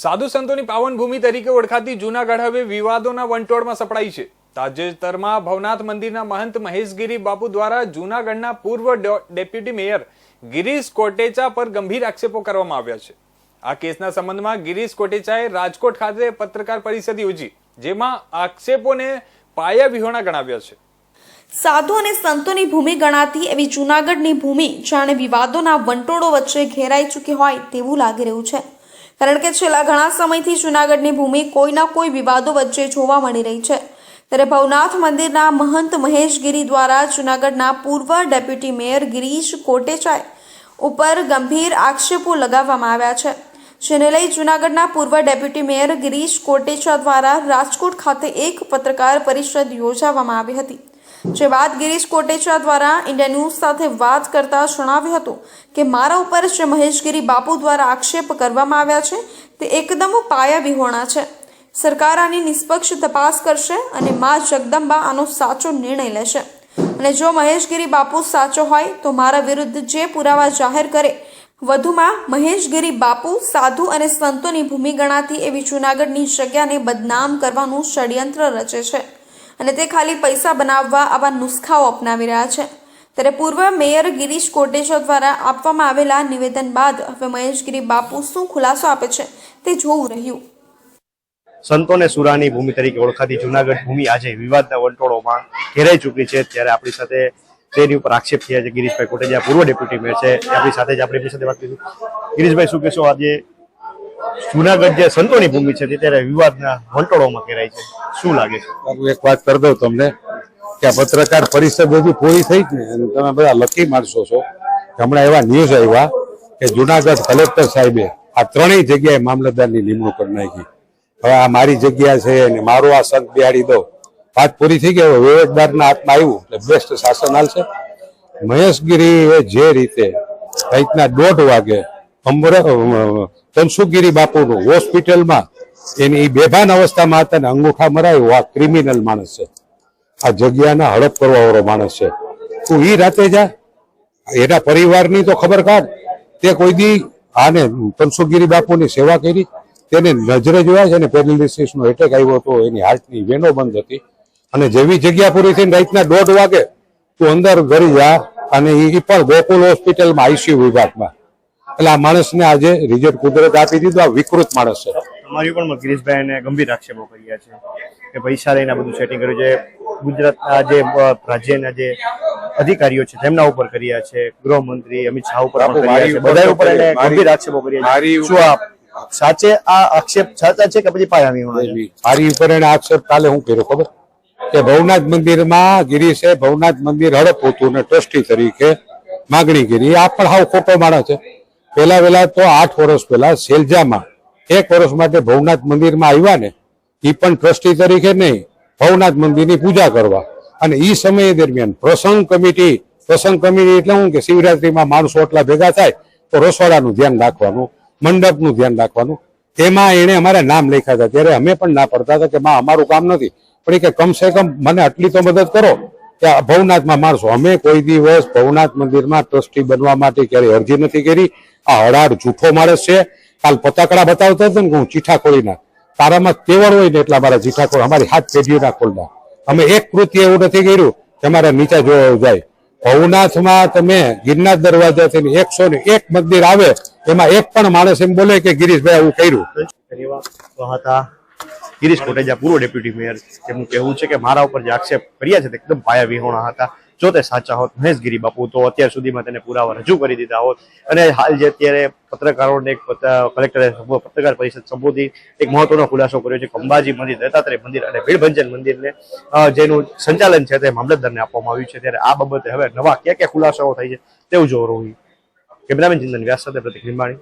સાધુ સંતોની પાવન ભૂમિ તરીકે ઓળખાતી જૂનાગઢ હવે વિવાદોના વંટોળમાં સપડાઈ છે। તાજેતરમાં ભવનાથ મંદિરના મહંત મહેશગીરી બાપુ દ્વારા જૂનાગઢના પૂર્વ ડેપ્યુટી મેયર ગિરીશ કોટેચા પર ગંભીર આક્ષેપો કરવામાં આવ્યા છે। આ કેસના સંબંધમાં ગિરીશ કોટેચાએ રાજકોટ ખાતે પત્રકાર પરિષદ યોજી, જેમાં આક્ષેપોને પાયાવિહોણા ગણાવ્યા છે। સાધુ અને સંતોની ભૂમિ ગણાતી એવી જૂનાગઢની ભૂમિ જાણે વિવાદોના વંટોળો વચ્ચે ઘેરાઈ ચૂકી હોય તેવું લાગી રહ્યું છે, કારણ કે છેલ્લા ઘણા સમયથી જૂનાગઢની ભૂમિ કોઈના કોઈ વિવાદો વચ્ચે જોવા મળી રહી છે। ત્યારે ભવનાથ મંદિરના મહંત મહેશગીરી દ્વારા જૂનાગઢના પૂર્વ ડેપ્યુટી મેયર ગિરીશ કોટેચા ઉપર ગંભીર આક્ષેપો લગાવવામાં આવ્યા છે, જેને લઈ જૂનાગઢના પૂર્વ ડેપ્યુટી મેયર ગિરીશ કોટેચા દ્વારા રાજકોટ ખાતે એક પત્રકાર પરિષદ યોજવામાં આવી હતી। જે બાદ ગિરીશ કોટેચા દ્વારા ઇન્ડિયા ન્યૂઝ સાથે વાત કરતા જણાવ્યું હતું કે મારા ઉપર જે મહેશગીરી બાપુ દ્વારા આક્ષેપ કરવામાં આવ્યા છે તે એકદમ પાયાવિહોણા છે। સરકાર આની નિષ્પક્ષ તપાસ કરશે અને માં જગદંબા આનો સાચો નિર્ણય લેશે, અને જો મહેશગીરી બાપુ સાચો હોય તો મારા વિરુદ્ધ જે પુરાવા જાહેર કરે। વધુમાં મહેશગીરી બાપુ સાધુ અને સંતોની ભૂમિ ગણાતી એવી જૂનાગઢની જગ્યાને બદનામ કરવાનું ષડયંત્ર રચે છે, અને તે ખાલી પૈસા બનાવવા આવા નુસ્ખાઓ અપનાવી રહ્યા છે। ત્યારે પૂર્વ મેયર ગિરીશ કોટેચા દ્વારા આપવામાં આવેલા નિવેદન બાદ હવે મહેશગીરી બાપુ શું ખુલાસો આપે છે તે જોવું રહ્યું। સંતોને સુરાની ભૂમિ તરીકે ઓળખાતી જૂનાગઢ ભૂમિ આજે વિવાદના વંટોળોમાં ઘેરાઈ ચૂકી છે। ત્યારે આપણી સાથે તેની ઉપર આક્ષેપ થયા છે ગિરીશભાઈ કોટેચા, પૂર્વ ડેપ્યુટી મેયર છે, આપણી સાથે જ આપણી સાથે વાત કરીશું। ગિરીશભાઈ, શું કહેશો, આજે જૂનાગઢ જે સંતોની ભૂમિ છે ત્યારે વિવાદના વંટોળોમાં ઘેરાય છે, શું લાગે છે? એક વાત કરી દઉં તમને કે આ પત્રકાર પરિષદ હજી પૂરી થઈ જ ને, અને તમે બધા લકી માણસો છો। હમણાં એવા ન્યૂઝ આવ્યા કે જૂનાગઢ કલેક્ટર સાહેબે આ ત્રણેય જગ્યાએ મામલતદારની નિમણૂક કરી નાખી। હવે આ મારી જગ્યા છે અને મારું આ સંત બિહાડી દો, વાત પૂરી થઈ ગઈ। વહીવટદારના હાથમાં આવ્યું એટલે બેસ્ટ શાસન હાલશે। મહેશગીરી જે રીતે રાતના 1:30 વાગે તનસુખગીરી બાપુનું હોસ્પિટલમાં એની બેભાન અવસ્થામાં હતા ને અંગૂઠા મરાયો, આ ક્રિમિનલ માણસ છે, આ જગ્યાના હડપ કરવા વાળો માણસ છે। તું ઈ રાતે જા, એના પરિવારની તો ખબર કાઢ। તે કોઈ દી આને તનસુખગીરી બાપુની સેવા કરી, તેને નજરે જોયા છે ને પેરાલિસિસનો એટેક આવ્યો હતો, એની હાર્ટની વેનો બંધ હતી, અને જેવી જગ્યા પૂરી થઈને રાતના 1:30 વાગે તું અંદર ઘરી જા, અને એ પણ ગોકુલ હોસ્પિટલમાં આઈસીયુ વિભાગમાં। એટલે આ માણસને આજે રિઝલ્ટ કુદરત આપી દીધું, આ વિકૃત માણસ છે। તમારી પણ ગિરીશભાઈને ગંભીર આક્ષેપો કર્યા છે કે પૈસા લઈને બધું સેટિંગ કર્યું છે। ગુજરાતના જે રાજ્યના જે અધિકારીઓ છે તેમના ઉપર કર્યા છે, ગૃહમંત્રી અમિત શાહ ઉપર કર્યા છે, બધા ઉપર એને ગંભીર આક્ષેપો કર્યા છે। શું આ સાચે આ આક્ષેપ સાચા છે કે પછી પાયાવિહોણા છે? મારી ઉપર એને આક્ષેપ કાલે હું કર્યો ખબર કે ભવનાથ મંદિરમાં ગિરીશે ભવનાથ મંદિર હડપ હતું ને ટ્રસ્ટી તરીકે માગણી કરી। આ પણ હાવ ખોટો માણસ છે। પેલા તો 8 વર્ષ પહેલા સેલજામાં 1 વર્ષ માટે ભવનાથ મંદિરમાં આવ્યા ને, એ પણ ટ્રસ્ટી તરીકે નહીં, ભવનાથ મંદિરની પૂજા કરવા। અને એ સમય દરમિયાન પ્રસંગ કમિટી એટલે શું કે શિવરાત્રીમાં માણસો એટલા ભેગા થાય તો રસોડાનું ધ્યાન રાખવાનું, મંડપનું ધ્યાન રાખવાનું, તેમાં એને અમારા નામ લખ્યા હતા। ત્યારે અમે પણ ના પડતા હતા કે માં અમારું કામ નથી, પણ એ કે કમસે કમ મને આટલી તો મદદ કરો કે ભવનાથમાં માણસો। અમે કોઈ દિવસ ભવનાથ મંદિરમાં ટ્રસ્ટી બનવા માટે ક્યારેય અરજી નથી કરી। આ હડાડ જૂઠો માણસ છે। કાલ પતાકડા બતાવતો હતો ને હું ચીઠા ખોલીના, તારામાં તેવડ હોય ને એટલા મારા ચીઠા ખોલ, અમારી 7 પેઢીઓના ખોલના। અમે એક કૃત્ય એવું નથી કર્યું કે અમારા નીચા જોવા જાય। ભવનાથમાં તમે ગિરનાર દરવાજાથી 101 મંદિર આવે, એમાં એક પણ માણસ એમ બોલે કે ગિરીશભાઈ આવું કર્યું? ગિરીશ કોટેચા, પૂર્વ ડેપ્યુટી મેયર, તેમનું કહેવું છે કે મારા ઉપર જે આક્ષેપ કર્યા છે તે એકદમ પાયાવિહોણા હતા। જો તે સાચા હોત મહેશગીરી બાપુ તો અત્યાર સુધીમાં તેને પુરાવા રજૂ કરી દીધા હોત। અને હાલ જે અત્યારે પત્રકારોને કલેક્ટરે પત્રકાર પરિષદ સંબોધી એક મહત્વનો ખુલાસો કર્યો છે કે અંબાજી મંદિર, દત્તાત્રેય મંદિર અને ભીડભંજન મંદિરને જેનું સંચાલન છે તે મામલતદારને આપવામાં આવ્યું છે। ત્યારે આ બાબતે હવે નવા ક્યાં ખુલાસાઓ થાય છે તેવું જોવું રહ્યું। કેમેરામેન ચિંતન વ્યાસ સાથે પ્રતિક લીંબાણી।